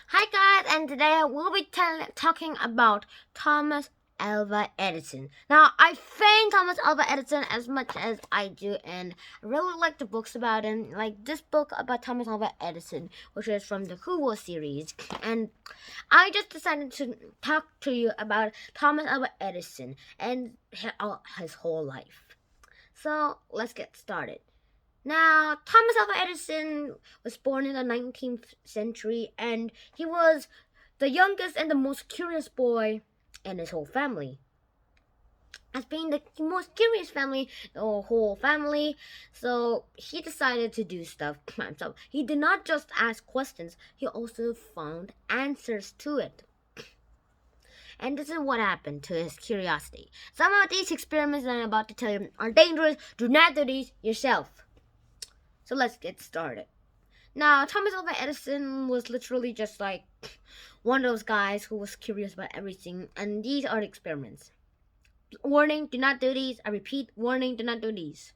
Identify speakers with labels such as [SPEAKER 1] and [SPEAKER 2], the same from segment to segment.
[SPEAKER 1] Hi guys, and today we'll be talking about Thomas Alva Edison. Now, I fan Thomas Alva Edison as much as I do, and I really like the books about him, like this book about Thomas Alva Edison, which is from the Who series. And I just decided to talk to you about Thomas Alva Edison and his whole life. So, let's get started. Now, Thomas Alva Edison was born in the 19th century, and he was the youngest and the most curious boy in his whole family. As being the most curious family, the whole family, so he decided to do stuff by himself. He did not just ask questions, he also found answers to it. And this is what happened to his curiosity. Some of these experiments that I'm about to tell you are dangerous. Do not do these yourself. So let's get started. Now, Thomas Alva Edison was literally just like one of those guys who was curious about everything, and these are the experiments. Warning, do not do these. I repeat, warning, do not do these.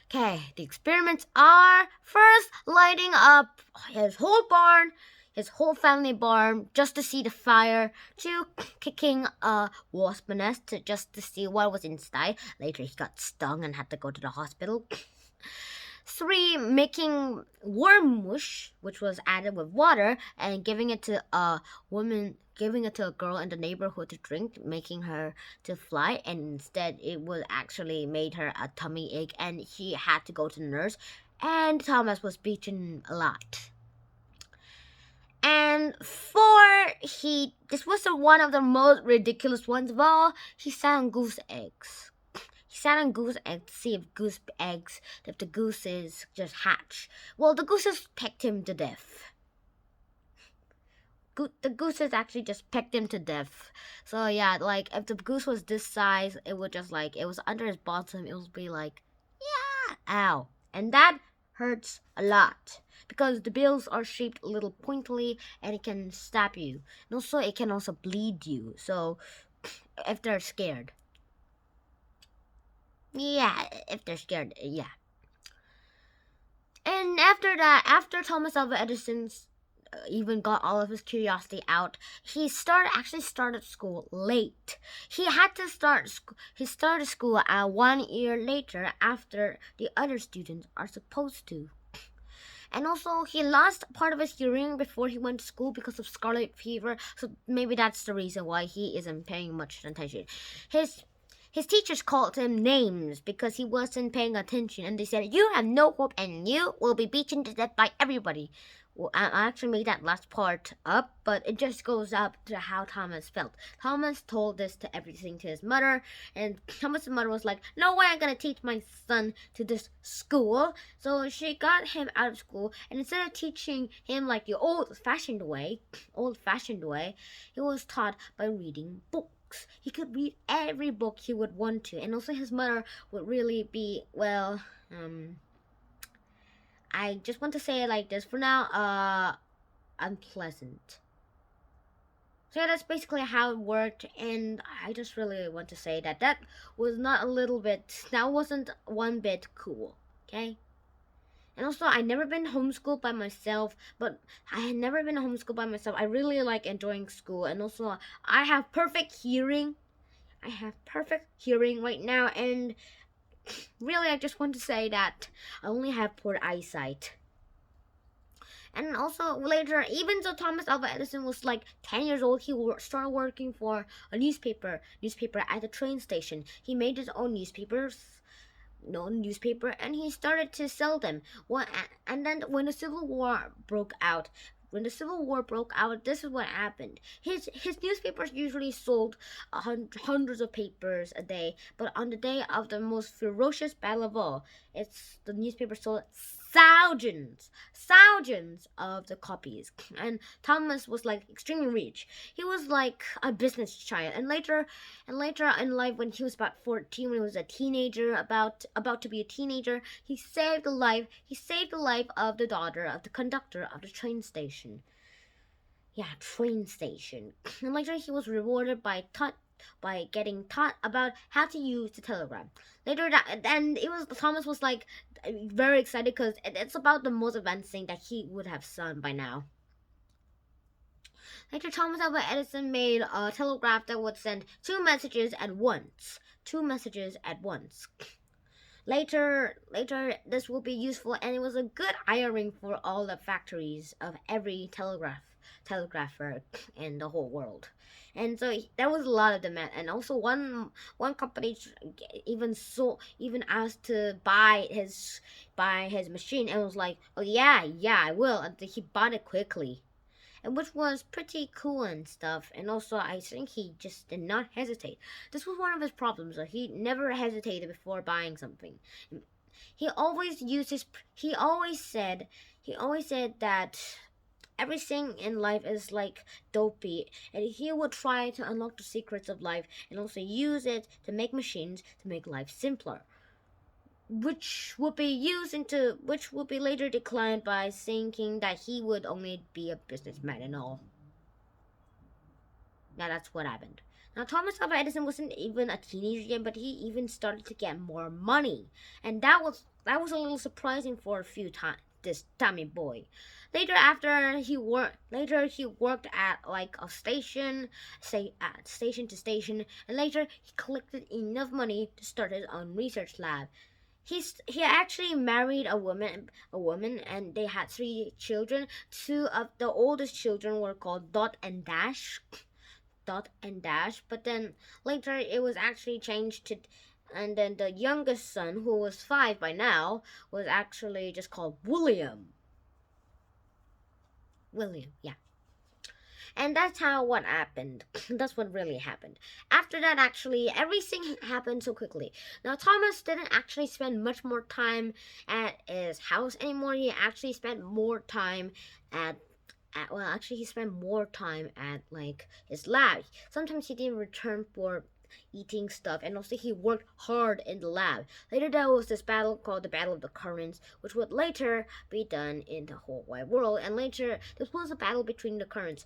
[SPEAKER 1] Okay, the experiments are first lighting up his whole barn, his whole family barn, just to see the fire. Two, kicking a wasp nest just to see what was inside. Later, he got stung and had to go to the hospital. 3, making worm mush, which was added with water, and giving it to a girl in the neighborhood to drink, making her to fly, and instead it would actually made her a tummy ache, and she had to go to the nurse, and Thomas was beaten a lot. And 4, this was one of the most ridiculous ones of all. He sat on goose eggs. He sat on goose eggs to see if the gooses just hatch. Well, the gooses pecked him to death. The gooses actually just pecked him to death. So yeah, like if the goose was this size, it would just like, it was under his bottom, it would be like, yeah, ow. And that hurts a lot because the bills are shaped a little pointily and it can stab you. And also it can also bleed you. So if they're scared. Yeah, if they're scared, yeah. And after that, after Thomas Alva Edison even got all of his curiosity out, he started school late. He had to he started school 1 year later after the other students are supposed to. And also, he lost part of his hearing before he went to school because of scarlet fever. So maybe that's the reason why he isn't paying much attention. His teachers called him names because he wasn't paying attention, and they said, "You have no hope, and you will be beaten to death by everybody." Well, I actually made that last part up, but it just goes up to how Thomas felt. Thomas told this to everything to his mother, and Thomas' mother was like, "No way I'm gonna teach my son to this school." So she got him out of school, and instead of teaching him like the old-fashioned way, he was taught by reading books. He could read every book he would want to, and also his mother would really be, well, I just want to say it like this for now, unpleasant. So yeah, that's basically how it worked, and I just really want to say that wasn't one bit cool, okay? And also, I never been homeschooled by myself, but I had never been homeschooled by myself. I really like enjoying school, and also, I have perfect hearing. I have perfect hearing right now, and really, I just want to say that I only have poor eyesight. And also later, even though Thomas Alva Edison was like 10 years old, he started working for a newspaper at the train station. He made his own newspaper, and he started to sell them. And then when the Civil War broke out, this is what happened. His newspapers usually sold hundreds of papers a day, but on the day of the most ferocious battle of all, the newspaper sold thousands of the copies. And Thomas was like extremely rich. He was like a business child. And later in life, when he was about 14, when he was a teenager, about to be a teenager, he saved the life of the daughter of the conductor of the train station. Yeah, train station. And later he was rewarded by getting taught about how to use the telegram. Thomas was very excited because it's about the most advanced thing that he would have done by now. Later, Thomas Alva Edison made a telegraph that would send two messages at once. Later, this will be useful, and it was a good hiring for all the factories of every telegrapher in the whole world. And so there was a lot of demand, and also one company even asked to buy his machine, and was like, oh yeah, I will. And he bought it quickly, and which was pretty cool and stuff. And also, I think he just did not hesitate. This was one of his problems. He never hesitated before buying something. He always said that everything in life is like dopey, and he would try to unlock the secrets of life and also use it to make machines to make life simpler, which would be later declined by thinking that he would only be a businessman and all. Now that's what happened. Now Thomas Alva Edison wasn't even a teenager yet, but he even started to get more money, and that was a little surprising for a few times. This Tommy boy. Later he worked at like a station, station to station, and later he collected enough money to start his own research lab. He actually married a woman, and they had 3 children. 2 of the oldest children were called Dot and Dash. But then later it was actually changed to, and then the youngest son, who was 5 by now, was actually just called William. Yeah. And that's what happened. That's what really happened. After that, actually, everything happened so quickly. Now, Thomas didn't actually spend much more time at his house anymore. He actually spent more time he spent more time at like his lab. Sometimes he didn't return for eating stuff, and also he worked hard in the lab. Later there was this battle called the Battle of the Currents, which would later be done in the whole wide world, and later this was a battle between the currents.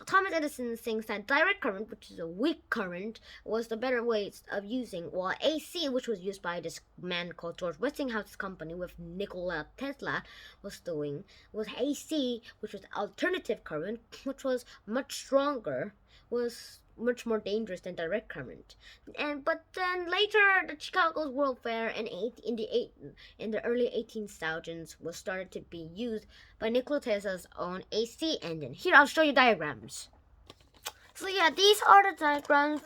[SPEAKER 1] Thomas Edison thinks that direct current, which is a weak current, was the better way of using, while AC, which was used by this man called George Westinghouse's company with Nikola Tesla, was AC, which was alternative current, which was much stronger, was much more dangerous than direct current. But then later, the Chicago's World Fair in the early 1800s was started to be used by Nikola Tesla's own AC engine. Here, I'll show you diagrams. So yeah, these are the diagrams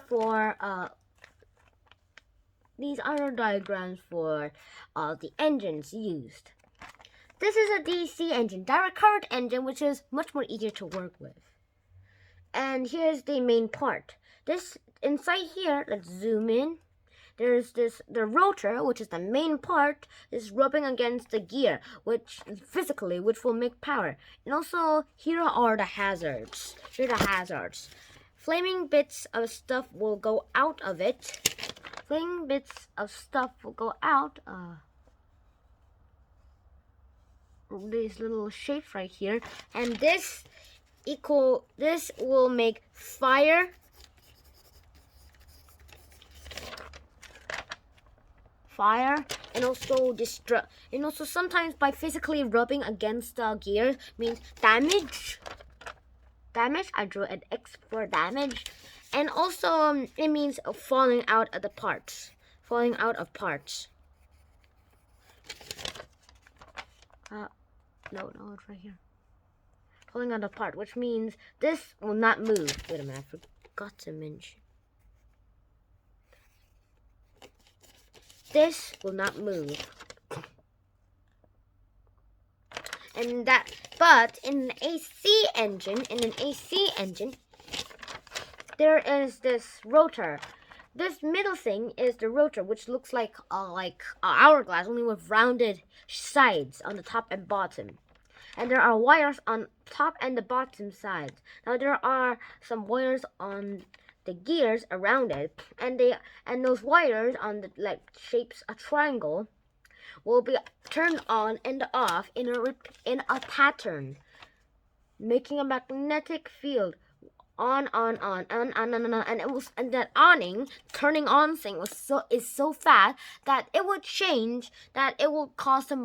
[SPEAKER 1] for the engines used. This is a DC engine, direct current engine, which is much more easier to work with. And here's the main part. This inside here, let's zoom in. There's the rotor, which is the main part, is rubbing against the gear, which will make power. And also, here are the hazards. Flaming bits of stuff will go out of it. These little shapes right here, and this will make fire, and also and also sometimes by physically rubbing against the gears means damage. I drew an X for damage, and also it means falling out of parts. No, it's right here. Falling out apart, which means this will not move. Wait a minute, I forgot to mention. This will not move. But in an AC engine, there is this rotor. This middle thing is the rotor, which looks like an hourglass, only with rounded sides on the top and bottom. And there are wires on top and the bottom sides. Now there are some wires on the gears around it, and those wires on the shapes a triangle will be turned on and off in a pattern, making a magnetic field on, and that turning on thing is so fast that it will cause the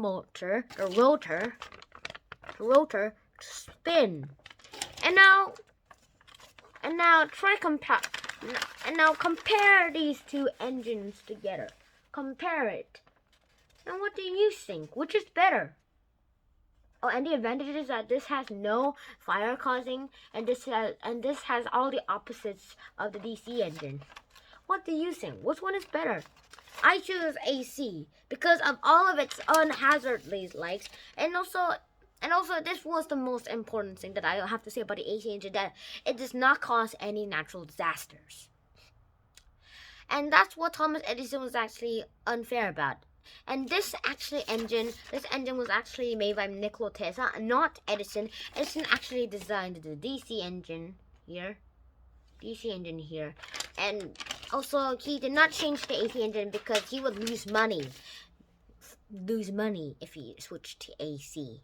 [SPEAKER 1] rotor to spin. And now compare these two engines together. Compare it. And what do you think? Which is better? Oh, and the advantage is that this has no fire causing, and this has all the opposites of the DC engine. What do you think? Which one is better? I choose AC because of all of its unhazardly likes, and also this was the most important thing that I have to say about the AC engine, that it does not cause any natural disasters. And that's what Thomas Edison was actually unfair about. And this engine was actually made by Nikola Tesla, not Edison. Edison actually designed the DC engine here. And also he did not change the AC engine because he would lose money if he switched to AC.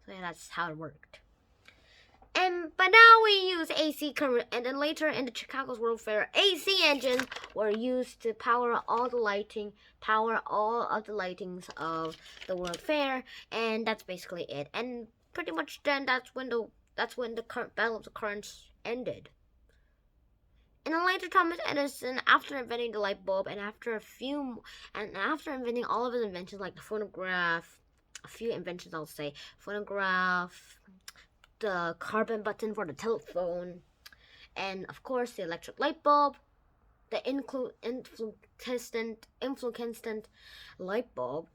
[SPEAKER 1] So yeah, that's how it worked. But now we use AC current, and then later in the Chicago's World Fair, AC engines were used to power all of the lightings of the World Fair, and that's basically it. And pretty much then that's when the current battle of the currents ended. And then later, Thomas Edison, after inventing the light bulb, and after inventing all of his inventions like the phonograph, a few inventions I'll say, phonograph, the carbon button for the telephone, and of course the electric light bulb, the incandescent light bulb.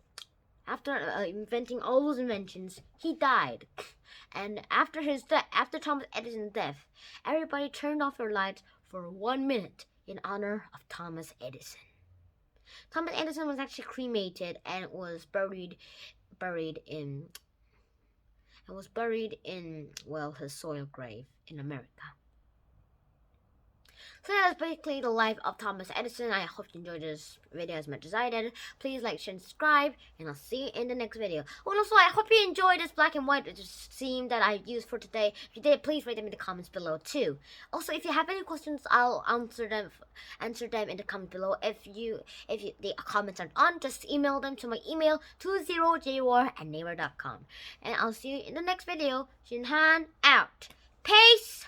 [SPEAKER 1] After inventing all those inventions, he died. And after Thomas Edison's death, everybody turned off their lights for 1 minute in honor of Thomas Edison. Thomas Edison was actually cremated and was buried in his soil grave in America. So that's basically the life of Thomas Edison. I hope you enjoyed this video as much as I did. Please like, share, and subscribe, and I'll see you in the next video. Oh, and also, I hope you enjoyed this black and white theme that I used for today. If you did, please write them in the comments below too. Also, if you have any questions, I'll answer them in the comments below. If the comments aren't on, just email them to my email 20jwar@naver.com. And I'll see you in the next video. Shinhan out. Peace.